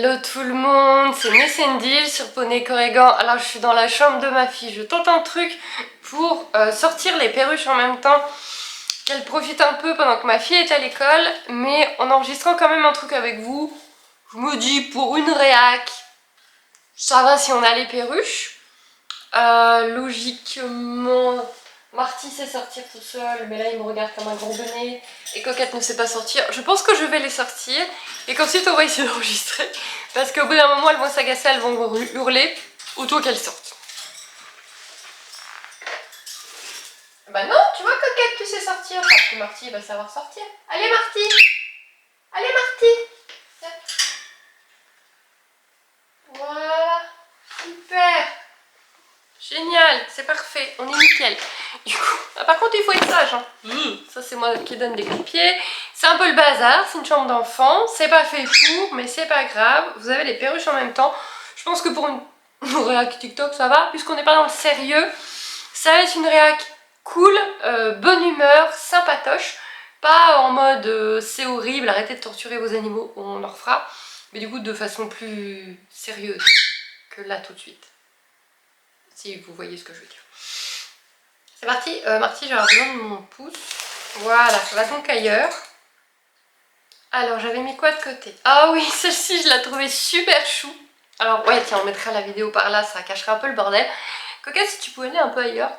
Hello tout le monde, c'est Messendil sur Poney Corrigan. Alors je suis dans la chambre de ma fille, je tente un truc pour sortir les perruches en même temps, qu'elle profite un peu pendant que ma fille est à l'école, mais en enregistrant quand même un truc avec vous, je me dis pour une réac, ça va si on a les perruches. Logiquement, Marty sait sortir tout seul, mais là il me regarde comme un gros bonnet, et Coquette ne sait pas sortir. Je pense que je vais les sortir, et qu'ensuite on va essayer d'enregistrer, parce qu'au bout d'un moment elles vont s'agacer, elles vont hurler, autant qu'elles sortent. Bah non, tu vois Coquette, tu sais sortir, parce que Marty va savoir sortir. Allez Marty! Allez Marty! Voilà, super! Génial, c'est parfait, on est nickel. Du coup, par contre il faut être sage, hein. Ça c'est moi qui donne des coups de pied. C'est un peu le bazar, c'est une chambre d'enfant, c'est pas fait pour, mais c'est pas grave. Vous avez les perruches en même temps. Je pense que pour une réac TikTok ça va, puisqu'on n'est pas dans le sérieux. Ça va être une réac cool, bonne humeur, sympatoche. Pas en mode c'est horrible, arrêtez de torturer vos animaux, on en refera. Mais du coup de façon plus sérieuse que là tout de suite. Si vous voyez ce que je veux dire. C'est parti, Marty, j'aurai besoin de mon pouce. Voilà, ça va donc ailleurs. Alors, j'avais mis quoi de côté? Ah oui, celle-ci, je la trouvais super chou. Alors, ouais, tiens, on mettra la vidéo par là, ça cacherait un peu le bordel. Coquette, si tu pouvais aller un peu ailleurs.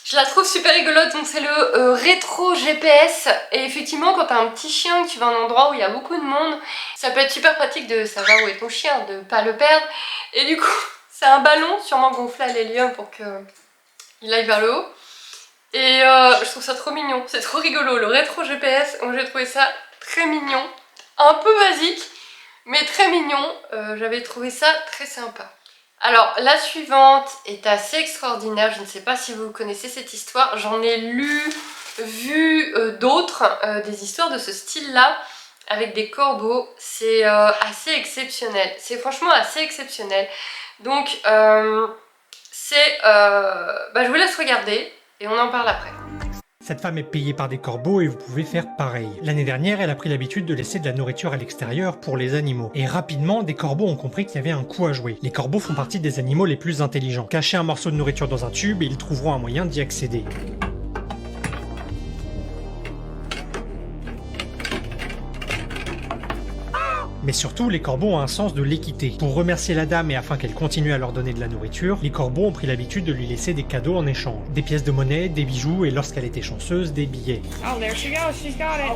Je la trouve super rigolote, donc c'est le rétro GPS. Et effectivement, quand t'as un petit chien, que tu vas à un endroit où il y a beaucoup de monde, ça peut être super pratique de savoir où est ton chien, de pas le perdre. Et du coup, c'est un ballon sûrement gonflé à l'hélium pour qu'il aille vers le haut. Et je trouve ça trop mignon, c'est trop rigolo, le rétro GPS, donc j'ai trouvé ça très mignon. Un peu basique, mais très mignon, j'avais trouvé ça très sympa. Alors la suivante est assez extraordinaire, je ne sais pas si vous connaissez cette histoire, j'en ai vu d'autres, des histoires de ce style-là, avec des corbeaux, c'est assez exceptionnel, c'est franchement assez exceptionnel. Donc je vous laisse regarder et on en parle après. Cette femme est payée par des corbeaux et vous pouvez faire pareil. L'année dernière, elle a pris l'habitude de laisser de la nourriture à l'extérieur pour les animaux. Et rapidement, des corbeaux ont compris qu'il y avait un coup à jouer. Les corbeaux font partie des animaux les plus intelligents. Cachez un morceau de nourriture dans un tube et ils trouveront un moyen d'y accéder. Mais surtout, les corbeaux ont un sens de l'équité. Pour remercier la dame et afin qu'elle continue à leur donner de la nourriture, les corbeaux ont pris l'habitude de lui laisser des cadeaux en échange. Des pièces de monnaie, des bijoux et lorsqu'elle était chanceuse, des billets. Oh, there she goes, she's got it.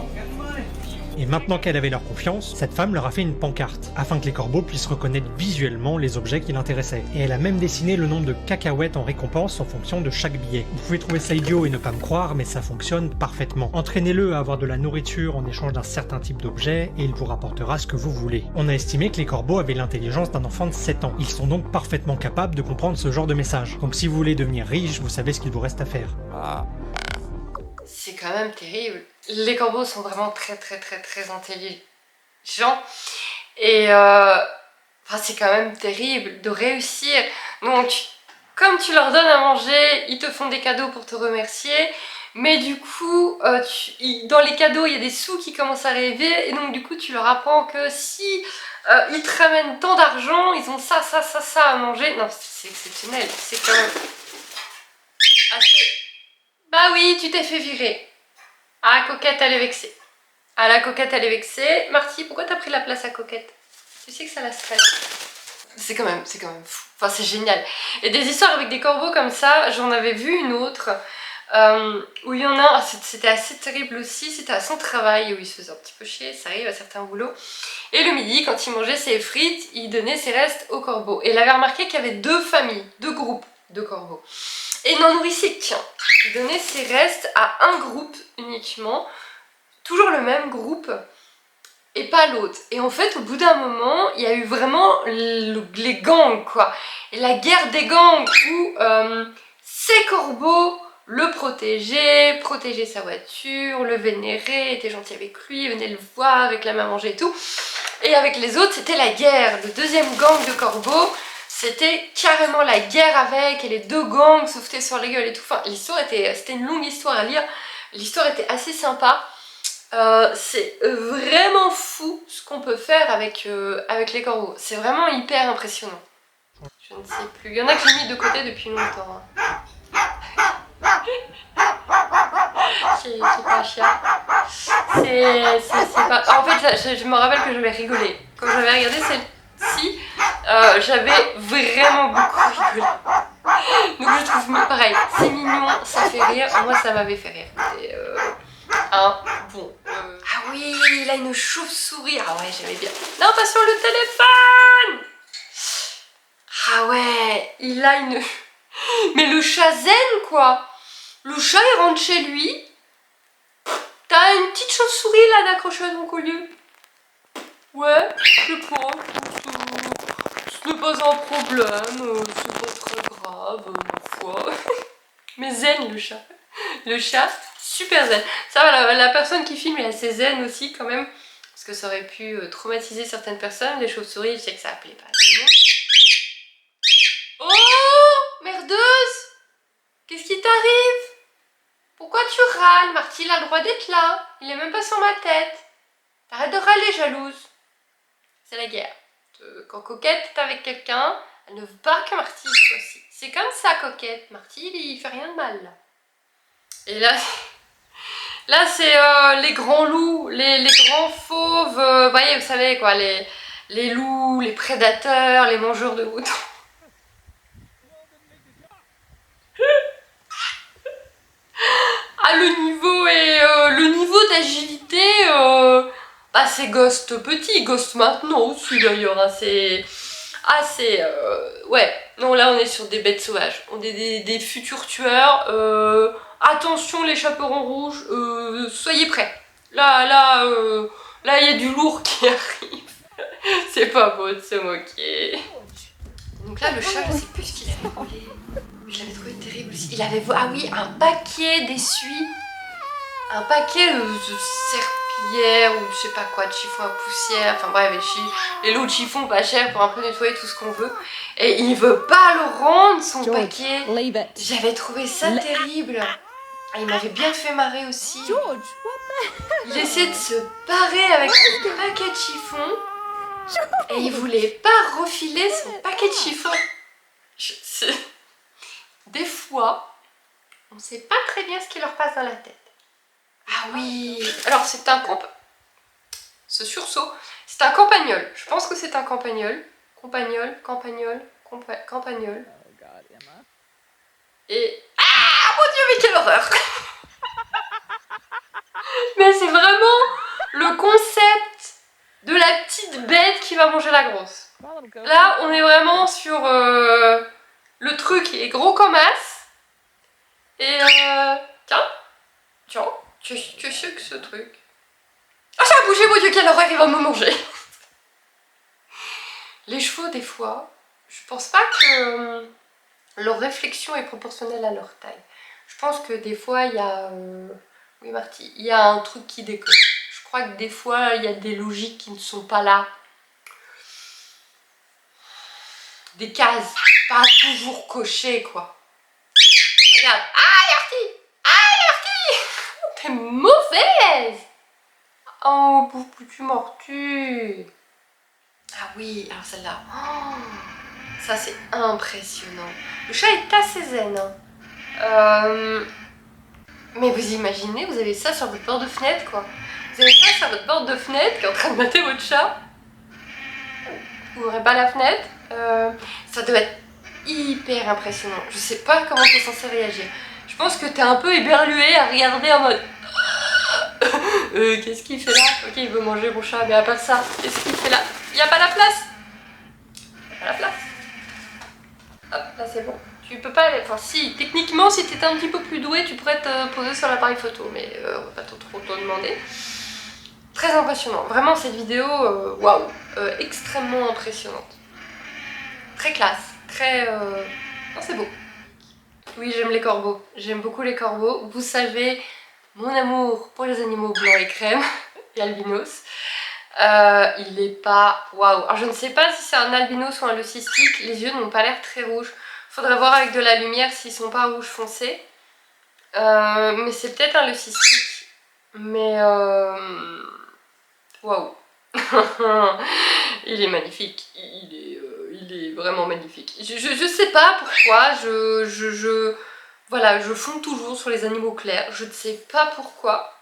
Et maintenant qu'elle avait leur confiance, cette femme leur a fait une pancarte, afin que les corbeaux puissent reconnaître visuellement les objets qui l'intéressaient. Et elle a même dessiné le nombre de cacahuètes en récompense en fonction de chaque billet. Vous pouvez trouver ça idiot et ne pas me croire, mais ça fonctionne parfaitement. Entraînez-le à avoir de la nourriture en échange d'un certain type d'objet, et il vous rapportera ce que vous voulez. On a estimé que les corbeaux avaient l'intelligence d'un enfant de 7 ans. Ils sont donc parfaitement capables de comprendre ce genre de message. Donc si vous voulez devenir riche, vous savez ce qu'il vous reste à faire. C'est quand même terrible. Les corbeaux sont vraiment très intelligents. Et c'est quand même terrible de réussir. Donc, comme tu leur donnes à manger, ils te font des cadeaux pour te remercier. Mais du coup, dans les cadeaux, il y a des sous qui commencent à arriver. Et donc, du coup, tu leur apprends que si ils te ramènent tant d'argent, ils ont ça à manger. Non, c'est exceptionnel. C'est quand même assez... Bah oui, tu t'es fait virer. Ah, Coquette, elle est vexée. Ah, la Coquette, elle est vexée. Marty, pourquoi t'as pris la place à Coquette? Tu sais que ça la stresse. C'est quand même fou. Enfin, c'est génial. Et des histoires avec des corbeaux comme ça, j'en avais vu une autre. Où il y en a, c'était assez terrible aussi. C'était à son travail où il se faisait un petit peu chier. Ça arrive à certains boulots. Et le midi, quand il mangeait ses frites, il donnait ses restes aux corbeaux. Et il avait remarqué qu'il y avait deux familles, deux groupes de corbeaux. Et il n'en nourrissait qu'un. Il donnait ses restes à un groupe uniquement, toujours le même groupe, et pas l'autre. Et en fait, au bout d'un moment, il y a eu vraiment les gangs, quoi. Et la guerre des gangs où ces corbeaux le protégeaient sa voiture, le vénéraient, étaient gentils avec lui, venaient le voir, réclamaient à manger et tout. Et avec les autres, c'était la guerre. Le deuxième gang de corbeaux, c'était carrément la guerre avec, et les deux gangs se foutaient sur la gueule et tout. Enfin, l'histoire c'était une longue histoire à lire. L'histoire était assez sympa. C'est vraiment fou ce qu'on peut faire avec les corbeaux. C'est vraiment hyper impressionnant. Je ne sais plus. Il y en a que j'ai mis de côté depuis longtemps. C'est pas un chien. C'est pas... En fait, je me rappelle que j'avais rigolé. Quand j'avais regardé celle-ci, j'avais vraiment beaucoup rigolé. Donc je trouve, mais pareil, c'est mignon, ça fait rire. Moi, ça m'avait fait rire. Et, bon. Ah oui, il a une chauve-souris. Ah ouais, j'aimais bien. Non, pas sur le téléphone. Ah ouais, il a une... Mais le chat zen, quoi. Le chat, il rentre chez lui. T'as une petite chauve-souris, là, d'accrocher à ton collier. Ouais, je sais pas. Ce n'est pas un problème. C'est pas très grave, ma foi. Mais zen, le chat. Le chat, super zen. Ça va, la personne qui filme est assez zen aussi, quand même. Parce que ça aurait pu traumatiser certaines personnes. Les chauves-souris, je sais que ça appelait pas tout le monde. Oh, merdeuse! Qu'est-ce qui t'arrive? Pourquoi tu râles? Marty, il a le droit d'être là. Il est même pas sur ma tête. Arrête de râler, jalouse. C'est la guerre. Quand Coquette est avec quelqu'un, elle ne veut pas que Marty soit aussi. C'est comme ça, Coquette. Marty, il fait rien de mal, là. Et là... Là, c'est les grands loups, les grands fauves, voyez, vous savez quoi, les loups, les prédateurs, les mangeurs de moutons. Ah, le niveau d'agilité, bah, c'est Ghost petit, Ghost maintenant aussi d'ailleurs, hein, c'est... Ah, c'est... ouais, non, là on est sur des bêtes sauvages, on est des futurs tueurs, attention les chaperons rouges, soyez prêts. Là, il y a du lourd qui arrive. C'est pas beau de se moquer. Donc là, le chat, je sais plus ce qu'il avait volé. Je l'avais trouvé terrible aussi. Il avait volé, ah oui, un paquet d'essuie. Un paquet de serpillères ou je sais pas quoi, de chiffon à poussière. Enfin bref, les lots de chiffon pas cher pour un peu nettoyer tout ce qu'on veut. Et il veut pas le rendre, son paquet. J'avais trouvé ça terrible. Ah, il m'avait bien fait marrer aussi. Il essayait de se parer avec son paquet de chiffon et il voulait pas refiler son paquet de chiffon. Des fois, on sait pas très bien ce qui leur passe dans la tête. Ah oui, alors c'est un ce sursaut, c'est un campagnol. Je pense que c'est un campagnol. Campagnol. Et... Ah mon dieu, mais quelle horreur! Mais c'est vraiment le concept de la petite bête qui va manger la grosse. Là, on est vraiment sur le truc est gros comme as. Et tiens, qu'est-ce que ce truc? Ah, ça a bougé, mon dieu, quelle horreur, il va me manger. Les chevaux, des fois, je pense pas que leur réflexion est proportionnelle à leur taille. Je pense que des fois, il y a... oui, Marty, il y a un truc qui déconne. Je crois que des fois, il y a des logiques qui ne sont pas là. Des cases pas toujours cochées, quoi. Regarde. Ah, Marty! T'es mauvaise! Oh, pauvre petit mortu! Ah oui, alors celle-là. Oh, ça, c'est impressionnant. Le chat est assez zen. Hein. Mais vous imaginez, vous avez ça sur votre porte de fenêtre, quoi. Vous avez ça sur votre porte de fenêtre qui est en train de mater votre chat. Vous n'ouvrez pas la fenêtre. Ça doit être hyper impressionnant. Je sais pas comment t'es censé réagir. Je pense que t'es un peu éberlué à regarder en mode... qu'est-ce qu'il fait là? Ok, il veut manger mon chat, mais à part ça, qu'est-ce qu'il fait là? Il n'y a pas la place. Il n'y a pas la place. Hop, là c'est bon. Tu peux pas... Enfin si, techniquement, si t'étais un petit peu plus doué, tu pourrais te poser sur l'appareil photo, mais on va pas trop t'en demander. Très impressionnant. Vraiment, cette vidéo, waouh, extrêmement impressionnante. Très classe, très... Non, c'est beau. Oui, j'aime les corbeaux. J'aime beaucoup les corbeaux. Vous savez mon amour pour les animaux blancs et crème et albinos. Il est pas... Waouh. Alors, je ne sais pas si c'est un albinos ou un leucistique. Les yeux n'ont pas l'air très rouges. Faudrait voir avec de la lumière s'ils sont pas rouge foncé. Mais c'est peut-être un leucistique. Mais waouh. Il est magnifique, il est vraiment magnifique. Je sais pas pourquoi, voilà, je fonds toujours sur les animaux clairs, je ne sais pas pourquoi.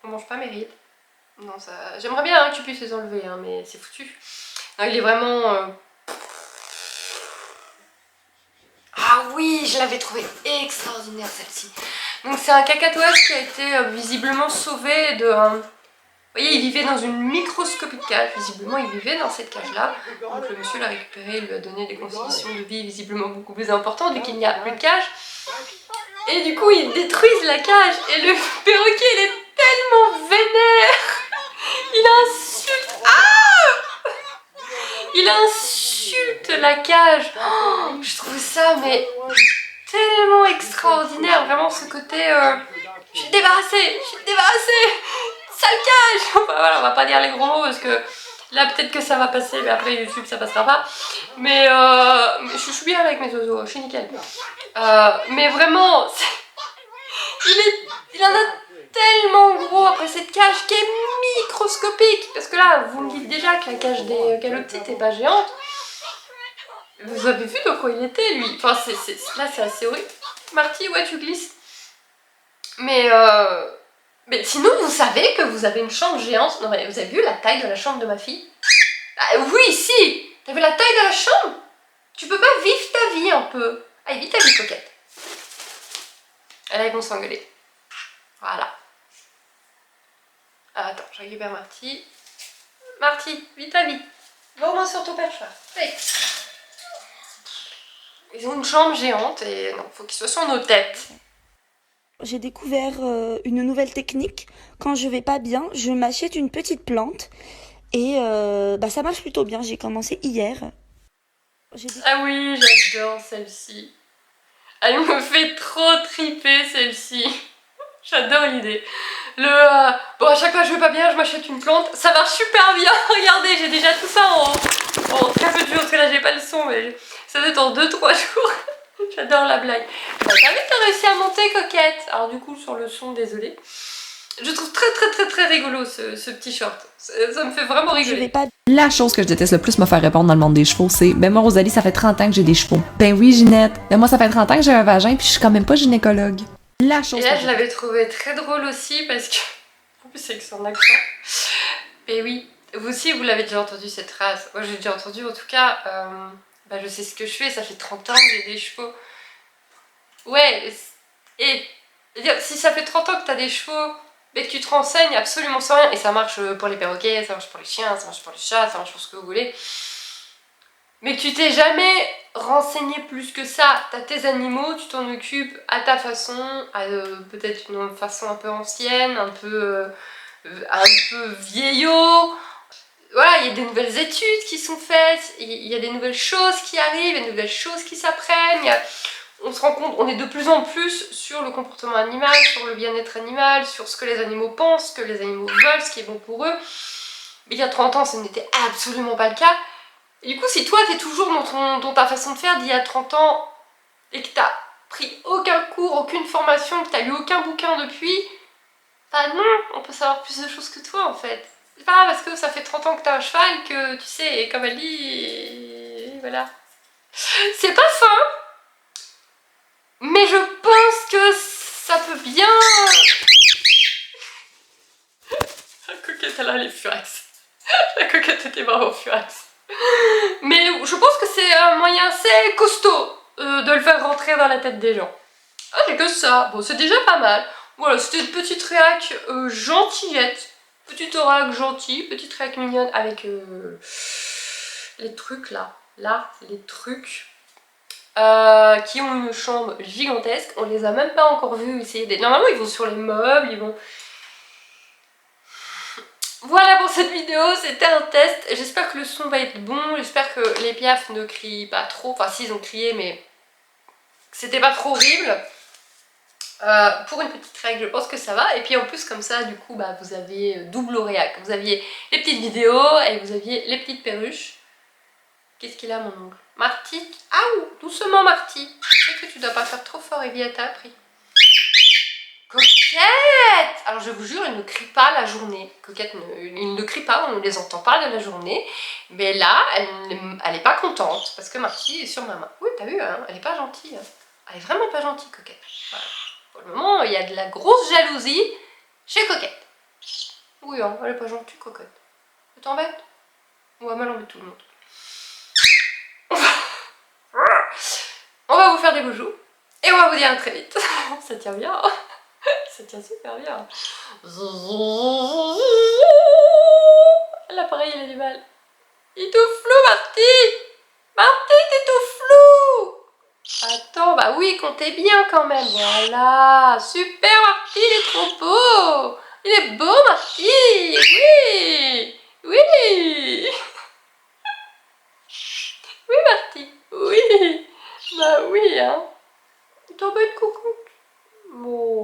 On mange pas mes rides. Non, ça... J'aimerais bien que tu puisses les enlever, hein, mais c'est foutu. Non, il est vraiment... Ah oui, je l'avais trouvé extraordinaire celle-ci. Donc c'est un cacatoès qui a été visiblement sauvé de... Vous voyez, il vivait dans une microscopique cage, visiblement il vivait dans cette cage-là. Donc le monsieur l'a récupéré, il lui a donné des conditions de vie visiblement beaucoup plus importantes vu qu'il n'y a plus de cage. Et du coup ils détruisent la cage et le perroquet il est tellement vénère. Il insulte... Ah! Il insulte la cage. Oh, je trouve ça mais tellement extraordinaire, vraiment ce côté... Je suis débarrassée, sale cage. Enfin, voilà, on va pas dire les gros mots parce que là peut-être que ça va passer, mais après YouTube ça passera pas. Mais je suis bien avec mes oiseaux, je suis nickel. Mais vraiment, il en a tellement gros après cette cage qui est microscopique. Parce que là, vous me dites déjà que la cage des galoptites n'est pas géante. Vous avez vu de quoi il était lui. Enfin, là c'est assez horrible. Marty, ouais tu glisses. Mais sinon, vous savez que vous avez une chambre géante. Non, mais vous avez vu la taille de la chambre de ma fille? Ah, oui, si. T'as vu la taille de la chambre? Tu peux pas vivre ta vie un peu. Allez, vis ta vie, coquette. Et là, ils vont s'engueuler. Voilà. Ah, attends, je récupère Marty. Marty, vis ta vie. Va au moins sur ton perchoir. Allez. Ils ont une chambre géante et non, faut qu'ils soient sur nos têtes. J'ai découvert une nouvelle technique. Quand je vais pas bien, je m'achète une petite plante et ça marche plutôt bien. J'ai commencé hier. Ah oui, j'adore celle-ci. Elle me fait trop triper celle-ci. J'adore l'idée. Bon, à chaque fois que je vais pas bien, je m'achète une plante. Ça marche super bien. Regardez, j'ai déjà tout ça en très peu de jours parce que là j'ai pas le son, mais ça doit être en 2-3 jours. J'adore la blague. Bah, t'as vu que t'as réussi à monter, coquette? Alors du coup, sur le son, désolée. Je trouve très rigolo ce petit short. Ça me fait vraiment rigoler. Je vais pas... La chose que je déteste le plus me faire répondre dans le monde des chevaux, c'est « Ben moi, Rosalie, ça fait 30 ans que j'ai des chevaux. » Ben oui, Ginette. Ben moi, ça fait 30 ans que j'ai un vagin puis je suis quand même pas gynécologue. La chose Et là, que je l'avais trouvé très drôle aussi parce que... En plus, c'est que son accent. Mais oui, vous aussi, vous l'avez déjà entendu cette phrase. Moi, j'ai déjà entendu, en tout cas... je sais ce que je fais, ça fait 30 ans que j'ai des chevaux. Ouais, et si ça fait 30 ans que t'as des chevaux, mais que tu te renseignes absolument sans rien, et ça marche pour les perroquets, ça marche pour les chiens, ça marche pour les chats, ça marche pour ce que vous voulez, mais que tu t'es jamais renseigné plus que ça, t'as tes animaux, tu t'en occupes à ta façon, peut-être une façon un peu ancienne, un peu vieillot. Voilà, il y a des nouvelles études qui sont faites, il y a des nouvelles choses qui arrivent, il y a des nouvelles choses qui s'apprennent. On se rend compte, on est de plus en plus sur le comportement animal, sur le bien-être animal, sur ce que les animaux pensent, ce que les animaux veulent, ce qui est bon pour eux. Mais il y a 30 ans, ça n'était absolument pas le cas. Et du coup, si toi, t'es toujours dans ta façon de faire d'il y a 30 ans et que t'as pris aucun cours, aucune formation, que t'as lu aucun bouquin depuis, bah non, on peut savoir plus de choses que toi en fait. C'est pas parce que ça fait 30 ans que t'as un cheval que tu sais, et comme elle dit, voilà. C'est pas fin, mais je pense que ça peut bien... La coquette, elle a les furax. La coquette était vraiment furax. Mais je pense que c'est un moyen assez costaud de le faire rentrer dans la tête des gens. Ah, j'ai que ça. Bon, c'est déjà pas mal. Voilà, c'était une petite réac gentillette. Petite réac gentille, petite réac mignonne avec les trucs là. Là, les trucs qui ont une chambre gigantesque. On les a même pas encore vus essayer. Normalement, ils vont sur les meubles, ils vont... Voilà pour cette vidéo, c'était un test. J'espère que le son va être bon. J'espère que les piafs ne crient pas trop. Enfin, si, ils ont crié, mais c'était pas trop horrible. Pour une petite réac, je pense que ça va. Et puis en plus, comme ça, du coup, vous avez double réac. Vous aviez les petites vidéos et vous aviez les petites perruches. Qu'est-ce qu'il a, mon ongle? Marty? Aouh! Doucement, Marty. Je sais que tu dois pas faire trop fort, Evie, elle t'a appris. Coquette! je vous jure, il ne crie pas la journée. Coquette, il ne crie pas, on ne les entend pas de la journée. Mais là, elle est pas contente parce que Marty est sur ma main. Oui, t'as vu, hein, elle est pas gentille. Elle est vraiment pas gentille, Coquette. Voilà. Pour le moment, il y a de la grosse jalousie chez Coquette. Oui, hein, elle est pas gentille, Coquette. Tu t'embêtes? On va mal embêter tout le monde. On va vous faire des bijoux. Et on va vous dire à très vite. Ça tient bien. Ça tient super bien. L'appareil, il a du mal. Il est tout flou, Marty. Marty, t'es tout flou. Attends, bah oui, comptez bien quand même. Voilà. Super, Marty, il est trop beau. Il est beau, Marty. Oui. Oui. Oui, Marty. Oui. Bah oui, hein. Il t'embête, coucou. Bon.